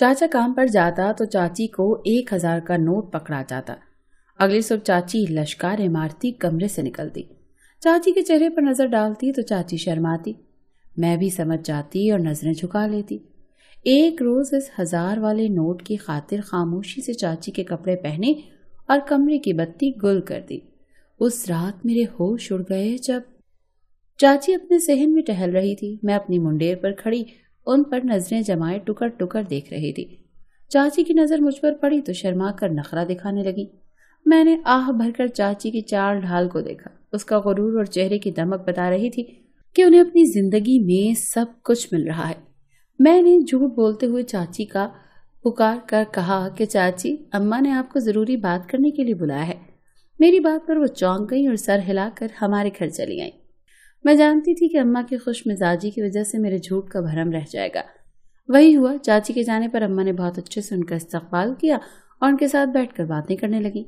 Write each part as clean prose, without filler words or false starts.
चाचा काम पर जाता तो चाची को 1000 का नोट पकड़ा जाता। अगली सुबह चाची लश्कारे मारती कमरे से निकलती। चाची के चेहरे पर नजर डालती तो चाची शर्माती। मैं भी समझ जाती और नजरें झुका लेती। एक रोज इस 1000 वाले नोट की खातिर खामोशी से चाची के कपड़े पहने और कमरे की बत्ती गुल कर दी। उस रात मेरे होश उड़ गए जब चाची अपने सहन में टहल रही थी। मैं अपनी मुंडेर पर खड़ी उन पर नजरें जमाए टुकर टुकर देख रही थी। चाची की नजर मुझ पर पड़ी तो शर्मा कर नखरा दिखाने लगी। मैंने आह भरकर चाची की चाल ढाल को देखा। उसका गुरूर और चेहरे की दमक बता रही थी कि उन्हें अपनी जिंदगी में सब कुछ मिल रहा है। मैंने झूठ बोलते हुए चाची का पुकार कर कहा कि चाची, अम्मा ने आपको जरूरी बात करने के लिए बुलाया है। मेरी बात पर वो चौंक गई और सर हिलाकर हमारे घर चली आई। मैं जानती थी कि अम्मा की खुश मिजाजी की वजह से मेरे झूठ का भरम रह जाएगा। वही हुआ। चाची के जाने पर अम्मा ने बहुत अच्छे से उनका इस्तकबाल किया और उनके साथ बैठकर बातें करने लगी।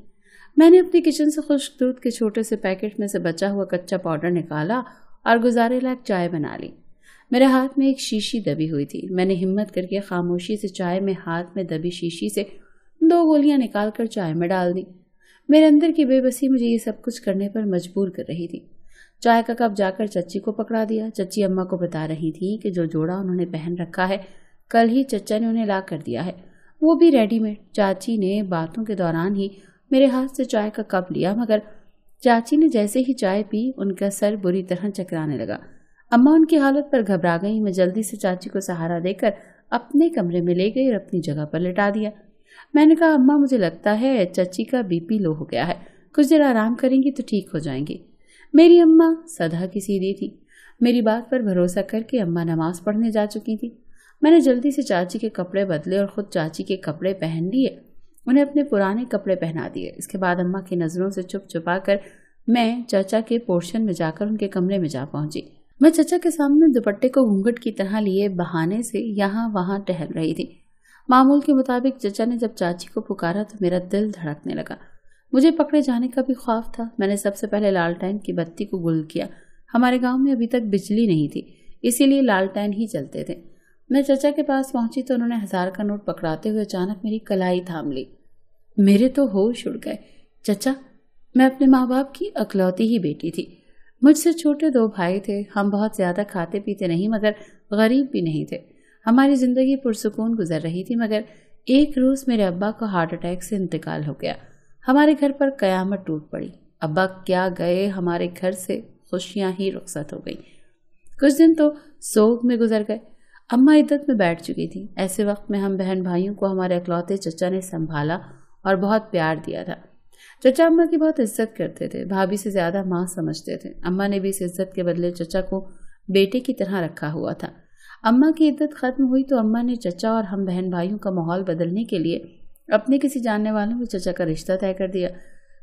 मैंने अपनी किचन से खुश्क दूध के छोटे से पैकेट में से बचा हुआ कच्चा पाउडर निकाला और गुजारे लायक चाय बना ली। मेरे हाथ में एक शीशी दबी हुई थी। मैंने हिम्मत करके खामोशी से चाय में हाथ में दबी शीशी से 2 गोलियां निकालकर चाय में डाल दी। मेरे अंदर की बेबसी मुझे ये सब कुछ करने पर मजबूर कर रही थी। चाय का कप जाकर चच्ची को पकड़ा दिया। चच्ची अम्मा को बता रही थी कि जो जोड़ा उन्होंने पहन रखा है कल ही चच्चा ने उन्हें ला कर दिया है, वो भी रेडीमेड। चाची ने बातों के दौरान ही मेरे हाथ से चाय का कप लिया, मगर चाची ने जैसे ही चाय पी उनका सर बुरी तरह चकराने लगा। अम्मा उनकी हालत पर घबरा गई। मैं जल्दी से चाची को सहारा देकर अपने कमरे में ले गई और अपनी जगह पर लिटा दिया। मैंने कहा, अम्मा मुझे लगता है चच्ची का बीपी लो हो गया है, कुछ देर आराम करेंगी तो ठीक हो जाएंगी। मेरी अम्मा सदा की सीधी थी। मेरी बात पर भरोसा करके अम्मा नमाज पढ़ने जा चुकी थी। मैंने जल्दी से चाची के कपड़े बदले और खुद चाची के कपड़े पहन लिए, उन्हें अपने पुराने कपड़े पहना दिए। इसके बाद अम्मा की नजरों से छुप छुपा कर मैं चाचा के पोर्शन में जाकर उनके कमरे में जा पहुंची। मैं चाचा के सामने दुपट्टे को घूंघट की तरह लिए बहाने से यहाँ वहां टहल रही थी। मामूल के मुताबिक चाचा ने जब चाची को पुकारा तो मेरा दिल धड़कने लगा। मुझे पकड़े जाने का भी खौफ था। मैंने सबसे पहले लालटेन की बत्ती को गुल किया। हमारे गांव में अभी तक बिजली नहीं थी, इसीलिए लालटेन ही चलते थे। मैं चाचा के पास पहुंची तो उन्होंने 1000 का नोट पकड़ाते हुए अचानक मेरी कलाई थाम ली। मेरे तो होश उड़ गए। चाचा, मैं अपने माँ बाप की अकलौती ही बेटी थी। मुझसे छोटे 2 भाई थे। हम बहुत ज्यादा खाते पीते नहीं मगर गरीब भी नहीं थे। हमारी जिंदगी पुरसुकून गुजर रही थी, मगर एक रोज मेरे अब्बा को हार्ट अटैक से इंतकाल हो गया। हमारे घर पर कयामत टूट पड़ी। अब्बा क्या गए, हमारे घर से खुशियां ही रुखसत हो गई। कुछ दिन तो सोग में गुजर गए। अम्मा इद्दत में बैठ चुकी थी। ऐसे वक्त में हम बहन भाइयों को हमारे अकलौते चचा ने संभाला और बहुत प्यार दिया था। चचा अम्मा की बहुत इज्जत करते थे, भाभी से ज्यादा माँ समझते थे। अम्मा ने भी इस इज्जत के बदले चचा को बेटे की तरह रखा हुआ था। अम्मा की इद्दत खत्म हुई तो अम्मा ने चचा और हम बहन भाइयों का माहौल बदलने के लिए अपने किसी जानने वालों में चचा का रिश्ता तय कर दिया।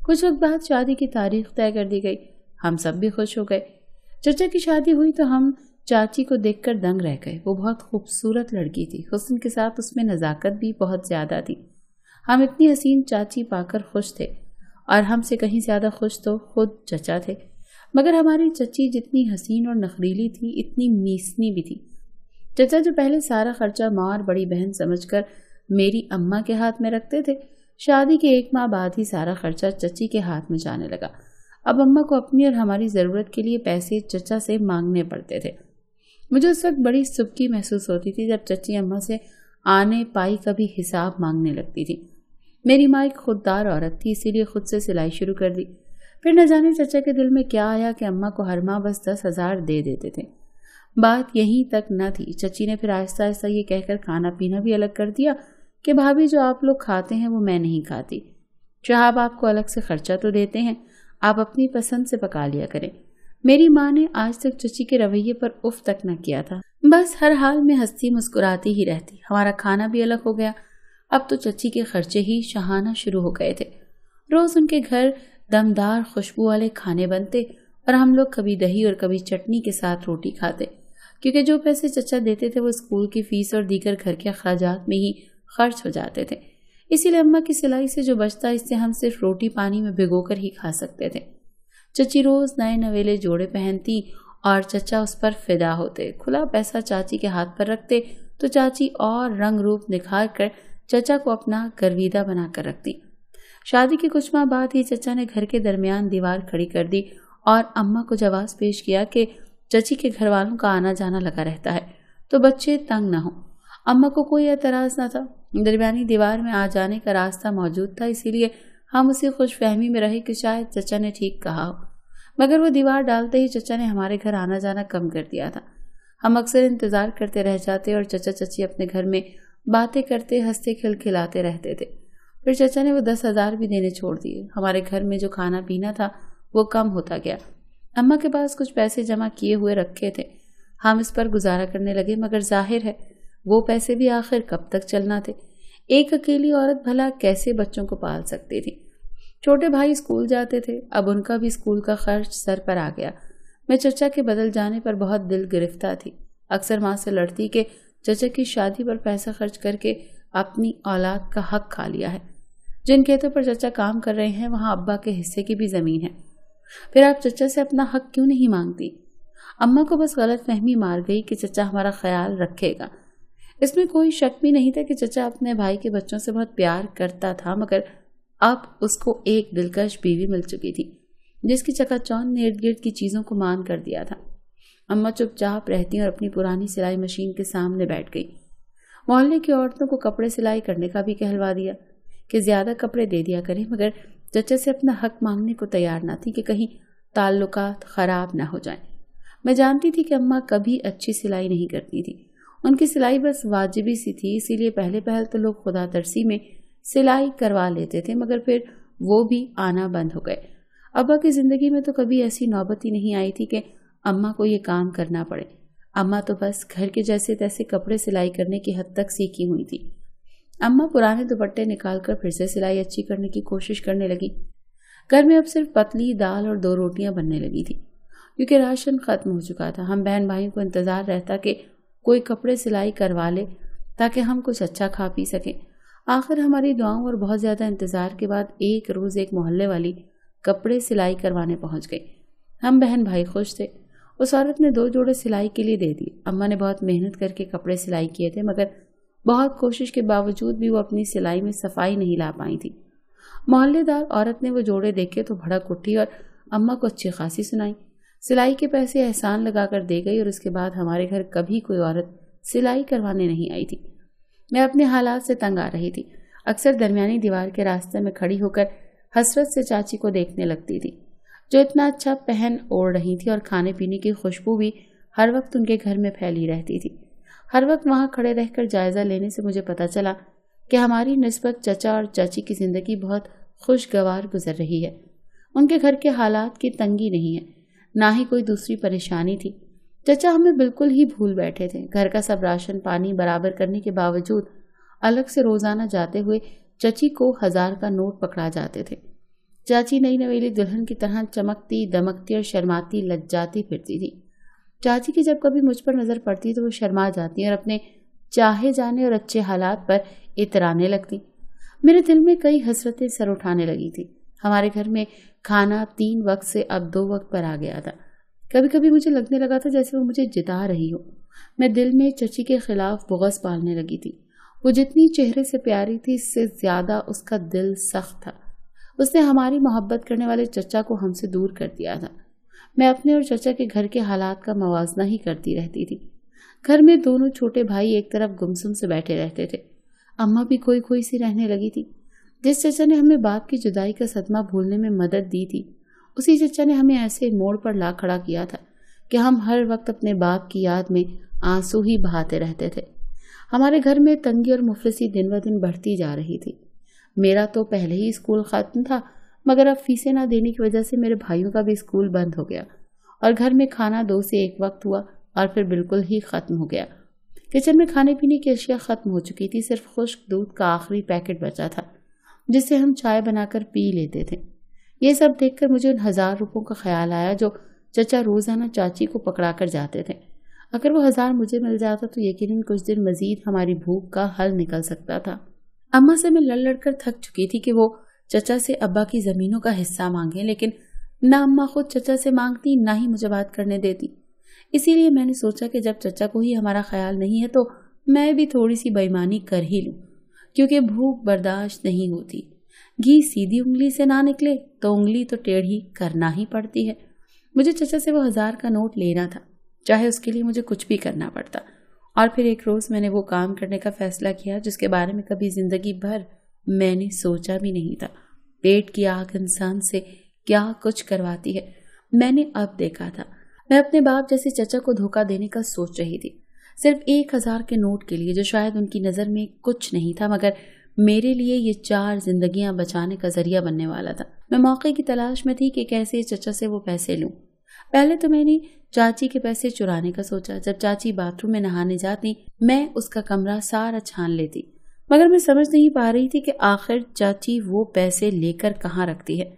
कुछ वक्त बाद शादी की तारीख तय कर दी गई। हम सब भी खुश हो गए। चचा की शादी हुई तो हम चाची को देखकर दंग रह गए। वो बहुत खूबसूरत लड़की थी। हुस्न के साथ उसमें नजाकत भी बहुत ज्यादा थी। हम इतनी हसीन चाची पाकर खुश थे और हमसे कहीं ज्यादा खुश तो खुद चचा थे। मगर हमारी चची जितनी हसीन और नखरीली थी, इतनी मीसनी भी थी। चचा जो पहले सारा खर्चा माँ और बड़ी बहन समझकर मेरी अम्मा के हाथ में रखते थे, शादी के 1 माह बाद ही सारा खर्चा चची के हाथ में जाने लगा। अब अम्मा को अपनी और हमारी जरूरत के लिए पैसे चचा से मांगने पड़ते थे। मुझे उस वक्त बड़ी सुबकी महसूस होती थी जब चची अम्मा से आने पाई का भी हिसाब मांगने लगती थी। मेरी माँ एक खुददार औरत थी, इसीलिए खुद से सिलाई शुरू कर दी। फिर न जाने चचा के दिल में क्या आया कि अम्मा को हर माह बस 10,000 दे देते थे। बात यहीं तक न थी। चची ने फिर आहिस्ता आहिस्ता ये कहकर खाना पीना भी अलग कर दिया कि भाभी जो आप लोग खाते हैं वो मैं नहीं खाती। साहब आपको अलग से खर्चा तो देते हैं, आप अपनी पसंद से पका लिया करें। मेरी माँ ने आज तक चची के रवैये पर उफ तक न किया था। बस हर हाल में हंसती मुस्कुराती ही रहती। हमारा खाना भी अलग हो गया। अब तो चची के खर्चे ही शहाना शुरू हो गए थे। रोज उनके घर दमदार खुशबू वाले खाने बनते और हम लोग कभी दही और कभी चटनी के साथ रोटी खाते, क्योंकि जो पैसे चचा देते थे वो स्कूल की फीस और दीगर घर के अखराजात में ही खर्च हो जाते थे। इसीलिए अम्मा की सिलाई से जो बचता इससे हम सिर्फ रोटी पानी में भिगोकर ही खा सकते थे। चची रोज नए नवेले जोड़े पहनती और चचा उस पर फिदा होते। खुला पैसा चाची के हाथ पर रखते تو چاچی اور رنگ روپ نکھار کر چچا کو اپنا گرویدہ بنا کر رکھتی۔ شادی کے کچھ ماہ بعد ہی چچا نے گھر کے درمیان دیوار کھڑی کر دی اور اماں کو جواز پیش کیا کہ چچی کے گھر والوں کا آنا جانا لگا رہتا ہے تو بچے تنگ نہ ہوں۔ اماں کو کوئی اعتراض نہ تھا، درمیانی دیوار میں آ جانے کا راستہ موجود تھا، اسی لیے ہم اسی خوش فہمی میں رہے کہ شاید چچا نے ٹھیک کہا ہو، مگر وہ دیوار ڈالتے ہی چچا نے ہمارے گھر آنا جانا کم کر دیا تھا۔ ہم اکثر انتظار کرتے رہ جاتے اور چچا چچی اپنے گھر میں باتیں کرتے ہنستے کھلکھلاتے رہتے تھے۔ پھر چچا نے وہ 10,000 بھی دینے چھوڑ دیے۔ ہمارے گھر میں جو کھانا پینا تھا وہ کم ہوتا گیا۔ اماں کے پاس کچھ پیسے جمع کیے ہوئے رکھے تھے، ہم اس پر گزارا کرنے لگے، مگر ظاہر ہے وہ پیسے بھی آخر کب تک چلنا تھے۔ ایک اکیلی عورت بھلا کیسے بچوں کو پال سکتی تھی؟ چھوٹے بھائی اسکول جاتے تھے، اب ان کا بھی اسکول کا خرچ سر پر آ گیا۔ میں چچا کے بدل جانے پر بہت دل گرفتہ تھی، اکثر ماں سے لڑتی کہ چچا کی شادی پر پیسہ خرچ کر کے اپنی اولاد کا حق کھا لیا ہے۔ جن کھیتوں پر چچا کام کر رہے ہیں وہاں ابا کے حصے کی بھی زمین ہے، پھر آپ چچا سے اپنا حق کیوں نہیں مانگتی؟ اماں کو بس غلط فہمی مار گئی کہ چچا ہمارا خیال رکھے گا۔ اس میں کوئی شک بھی نہیں تھا کہ چچا اپنے بھائی کے بچوں سے بہت پیار کرتا تھا، مگر اب اس کو ایک دلکش بیوی مل چکی تھی جس کی چکا چوند نے ارد گرد کی چیزوں کو مان کر دیا تھا۔ اماں چپ چاپ رہتی اور اپنی پرانی سلائی مشین کے سامنے بیٹھ گئی۔ محلے کی عورتوں کو کپڑے سلائی کرنے کا بھی کہلوا دیا کہ زیادہ کپڑے دے دیا کریں، مگر چچا سے اپنا حق مانگنے کو تیار نہ تھی کہ کہیں تعلقات خراب نہ ہو جائیں۔ میں جانتی تھی کہ اماں کبھی اچھی سلائی نہیں کرتی تھی، ان کی سلائی بس واجبی سی تھی، اسی لیے پہلے پہل تو لوگ خدا ترسی میں سلائی کروا لیتے تھے، مگر پھر وہ بھی آنا بند ہو گئے۔ ابا کی زندگی میں تو کبھی ایسی نوبت ہی نہیں آئی تھی کہ اماں کو یہ کام کرنا پڑے۔ اماں تو بس گھر کے جیسے تیسے کپڑے سلائی کرنے کی حد تک سیکھی ہوئی تھی۔ اماں پرانے دوپٹے نکال کر پھر سے سلائی اچھی کرنے کی کوشش کرنے لگی۔ گھر میں اب صرف پتلی دال اور 2 روٹیاں بننے لگی تھی کیونکہ راشن ختم ہو چکا تھا۔ ہم بہن بھائیوں کو انتظار رہتا کہ کوئی کپڑے سلائی کروا لے تاکہ ہم کچھ اچھا کھا پی سکیں۔ آخر ہماری دعاؤں اور بہت زیادہ انتظار کے بعد ایک روز ایک محلے والی کپڑے سلائی کروانے پہنچ گئی۔ ہم بہن بھائی خوش تھے۔ اس عورت نے 2 جوڑے سلائی کے لیے دے دیے۔ اماں نے بہت محنت کر کے کپڑے سلائی کیے تھے، مگر بہت کوشش کے باوجود بھی وہ اپنی سلائی میں صفائی نہیں لا پائی تھی۔ محلے دار عورت نے وہ جوڑے دیکھے تو بھڑک اٹھی اور اماں کو اچھی خاصی سنائی۔ سلائی کے پیسے احسان لگا کر دے گئی اور اس کے بعد ہمارے گھر کبھی کوئی عورت سلائی کروانے نہیں آئی تھی۔ میں اپنے حالات سے تنگ آ رہی تھی، اکثر درمیانی دیوار کے راستے میں کھڑی ہو کر حسرت سے چاچی کو دیکھنے لگتی تھی جو اتنا اچھا پہن اوڑھ رہی تھی اور کھانے پینے کی خوشبو بھی ہر وقت ان کے گھر میں پھیلی رہتی تھی۔ ہر وقت وہاں کھڑے رہ کر جائزہ لینے سے مجھے پتا چلا کہ ہماری نسبت چچا اور چاچی کی زندگی بہت خوشگوار گزر رہی ہے۔ ان کے گھر کے حالات کی تنگی نہیں ہے، نہ ہی کوئی دوسری پریشانی تھی۔ چچا ہمیں بالکل ہی بھول بیٹھے تھے۔ گھر کا سب راشن پانی برابر کرنے کے باوجود الگ سے روزانہ جاتے ہوئے چچی کو 1000 کا نوٹ پکڑا جاتے تھے۔ چاچی نئی نویلی دلہن کی طرح چمکتی دمکتی اور شرماتی لجاتی پھرتی تھی۔ چاچی کی جب کبھی مجھ پر نظر پڑتی تو وہ شرما جاتی اور اپنے چاہے جانے اور اچھے حالات پر اترانے لگتی۔ میرے دل میں کئی حسرتیں سر اٹھانے لگی تھی۔ ہمارے گھر میں کھانا 3 وقت سے اب 2 وقت پر آ گیا تھا۔ کبھی کبھی مجھے لگنے لگا تھا جیسے وہ مجھے جتا رہی ہو۔ میں دل میں چچی کے خلاف بغض پالنے لگی تھی۔ وہ جتنی چہرے سے پیاری تھی اس سے زیادہ اس کا دل سخت تھا۔ اس نے ہماری محبت کرنے والے چچا کو ہم سے دور کر دیا تھا۔ میں اپنے اور چچا کے گھر کے حالات کا موازنہ ہی کرتی رہتی تھی۔ گھر میں دونوں چھوٹے بھائی ایک طرف گمسم سے بیٹھے رہتے تھے۔ اماں بھی کوئی کوئی سی رہنے لگی تھی۔ جس چچا نے ہمیں باپ کی جدائی کا صدمہ بھولنے میں مدد دی تھی، اسی چچا نے ہمیں ایسے موڑ پر لا کھڑا کیا تھا کہ ہم ہر وقت اپنے باپ کی یاد میں آنسو ہی بہاتے رہتے تھے۔ ہمارے گھر میں تنگی اور مفلسی دن بدن بڑھتی جا رہی تھی۔ میرا تو پہلے ہی اسکول ختم تھا، مگر اب فیسیں نہ دینے کی وجہ سے میرے بھائیوں کا بھی اسکول بند ہو گیا اور گھر میں کھانا 2 سے 1 وقت ہوا اور پھر بالکل ہی ختم ہو گیا۔ کچن میں کھانے پینے کی اشیاء ختم ہو چکی تھی، صرف خشک دودھ کا آخری پیکٹ بچا تھا جس سے ہم چائے بنا کر پی لیتے تھے۔ یہ سب دیکھ کر مجھے ان 1000 روپوں کا خیال آیا جو چچا روزانہ چاچی کو پکڑا کر جاتے تھے۔ اگر وہ 1000 مجھے مل جاتا تو یقیناً کچھ دن مزید ہماری بھوک کا حل نکل سکتا تھا۔ اماں سے میں لڑ کر تھک چکی تھی کہ وہ چچا سے ابا کی زمینوں کا حصہ مانگیں، لیکن نہ اماں خود چچا سے مانگتی نہ ہی مجھے بات کرنے دیتی۔ اسی لیے میں نے سوچا کہ جب چچا کو ہی ہمارا خیال نہیں ہے تو मैं भी थोड़ी सी बेईमानी कर ही लूं, क्योंकि भूख बर्दाश्त नहीं होती। घी सीधी उंगली से ना निकले तो उंगली तो टेढ़ी करना ही पड़ती है। मुझे चचा से वो 1000 का नोट लेना था, चाहे उसके लिए मुझे कुछ भी करना पड़ता। और फिर एक रोज मैंने वो काम करने का फैसला किया जिसके बारे में कभी जिंदगी भर मैंने सोचा भी नहीं था। पेट की आग इंसान से क्या कुछ करवाती है, मैंने अब देखा था। मैं अपने बाप जैसे चचा को धोखा देने का सोच रही थी, सिर्फ 1000 के नोट के लिए, जो शायद उनकी नजर में कुछ नहीं था, मगर मेरे लिए ये 4 जिंदगियां बचाने का जरिया बनने वाला था। मैं मौके की तलाश में थी कि कैसे चचा से वो पैसे लूं। पहले तो मैंने चाची के पैसे चुराने का सोचा। जब चाची बाथरूम में नहाने जाती, मैं उसका कमरा सारा छान लेती, मगर मैं समझ नहीं पा रही थी कि आखिर चाची वो पैसे लेकर कहाँ रखती है।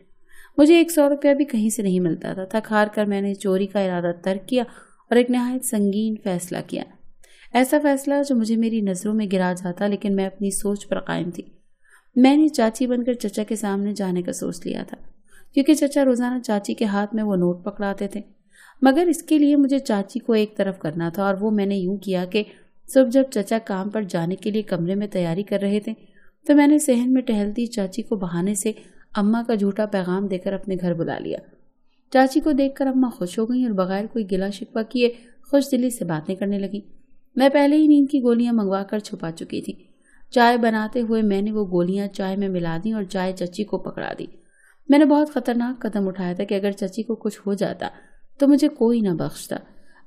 मुझे 100 रुपया भी कहीं से नहीं मिलता था। थक हार कर मैंने चोरी का इरादा तर्क किया और एक नहायत संगीन फैसला किया। ऐसा फैसला जो मुझे मेरी नजरों में गिरा जाता, लेकिन मैं अपनी सोच पर कायम थी। मैंने चाची बनकर चचा के सामने जाने का सोच लिया था, क्योंकि चचा रोजाना चाची के हाथ में वो नोट पकड़ाते थे। मगर इसके लिए मुझे चाची को एक तरफ करना था, और वो मैंने यूं किया कि सुबह जब चचा काम पर जाने के लिए कमरे में तैयारी कर रहे थे, तो मैंने सहन में टहलती चाची को बहाने से अम्मा का झूठा पैगाम देकर अपने घर बुला लिया। चाची को देखकर अम्मा खुश हो गई और बगैर कोई गिला शिकवा किए खुश दिली से बातें करने लगी। मैं पहले ही नींद की गोलियां मंगवा कर छुपा चुकी थी। चाय बनाते हुए मैंने वो गोलियां चाय में मिला दी और चाय चची को पकड़ा दी। मैंने बहुत खतरनाक कदम उठाया था कि अगर चची को कुछ हो जाता तो मुझे कोई न बख्शता,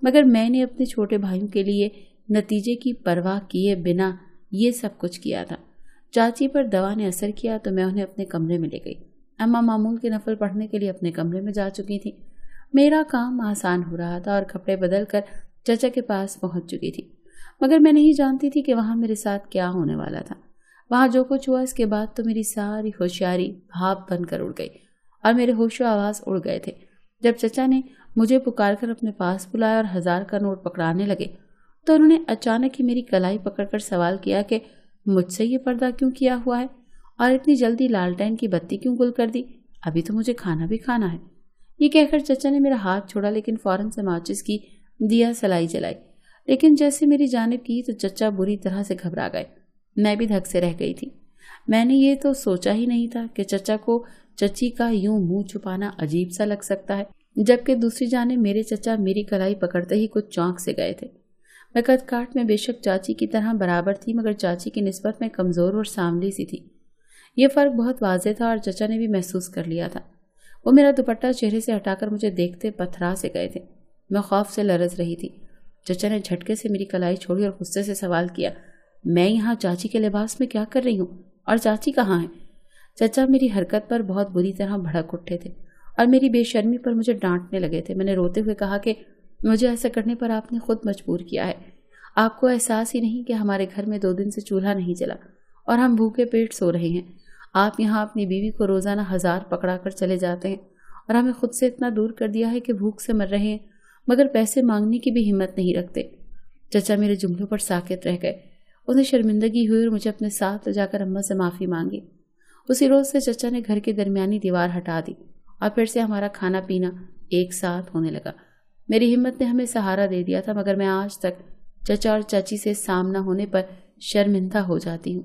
मगर मैंने अपने छोटे भाइयों के लिए नतीजे की परवाह किए बिना ये सब कुछ किया था। चाची पर दवा ने असर किया तो मैं उन्हें अपने कमरे में ले गई। अम्मा मामूल के नफल पढ़ने के लिए अपने कमरे में जा चुकी थी। मेरा काम आसान हो रहा था और कपड़े बदल कर चचा के पास पहुंच चुकी थी, मगर मैं नहीं जानती थी कि वहां मेरे साथ क्या होने वाला था। वहां जो कुछ हुआ इसके बाद तो मेरी सारी होशियारी भाप बनकर उड़ गई और मेरे होशो आवाज उड़ गए थे। जब चचा ने मुझे पुकार कर अपने पास बुलाया और 1000 का नोट पकड़ाने लगे, तो उन्होंने अचानक ही मेरी कलाई पकड़कर सवाल किया कि मुझसे ये पर्दा क्यों किया हुआ है और इतनी जल्दी लालटेन की बत्ती क्यों गुल कर दी, अभी तो मुझे खाना भी खाना है। ये कहकर चचा ने मेरा हाथ छोड़ा, लेकिन फौरन से माचिस की दिया सलाई जलाई। लेकिन जैसे मेरी जानिब की तो चचा बुरी तरह से घबरा गए। मैं भी धक से रह गई थी। मैंने ये तो सोचा ही नहीं था कि चचा को चची का यूं मुंह छुपाना अजीब सा लग सकता है, जबकि दूसरी जाने मेरे चचा मेरी कलाई पकड़ते ही कुछ चौंक से गए थे। मैं कद काट में बेशक चाची की तरह बराबर थी, मगर चाची की निस्बत में कमजोर और सांवली सी थी। ये फर्क बहुत वाज़ेह था और चचा ने भी महसूस कर लिया था। वो मेरा दुपट्टा चेहरे से हटाकर मुझे देखते पथरा से गए थे। मैं खौफ से लरज रही थी। चचा ने झटके से मेरी कलाई छोड़ी और गुस्से से सवाल किया, मैं यहाँ चाची के लिबास में क्या कर रही हूँ और चाची कहाँ है? चचा मेरी हरकत पर बहुत बुरी तरह भड़क उठे थे और मेरी बेशर्मी पर मुझे डांटने लगे थे। मैंने रोते हुए कहा कि मुझे ऐसा करने पर आपने खुद मजबूर किया है। आपको एहसास ही नहीं कि हमारे घर में 2 दिन से चूल्हा नहीं जला और हम भूखे पेट सो रहे हैं। आप यहाँ अपनी बीवी को रोजाना 1000 पकड़ा कर चले जाते हैं और हमें खुद से इतना दूर कर दिया है कि भूख से मर रहे हैं, मगर पैसे मांगने की भी हिम्मत नहीं रखते। चचा मेरे जुमलों पर साकित रह गए। उन्हें शर्मिंदगी हुई और मुझे अपने साथ ले जाकर अम्मा से माफ़ी मांगी। उसी रोज़ से चचा ने घर की दरमियानी दीवार हटा दी और फिर से हमारा खाना पीना एक साथ होने लगा। मेरी हिम्मत ने हमें सहारा दे दिया था, मगर मैं आज तक चचा और चाची से सामना होने पर शर्मिंदा हो जाती हूँ।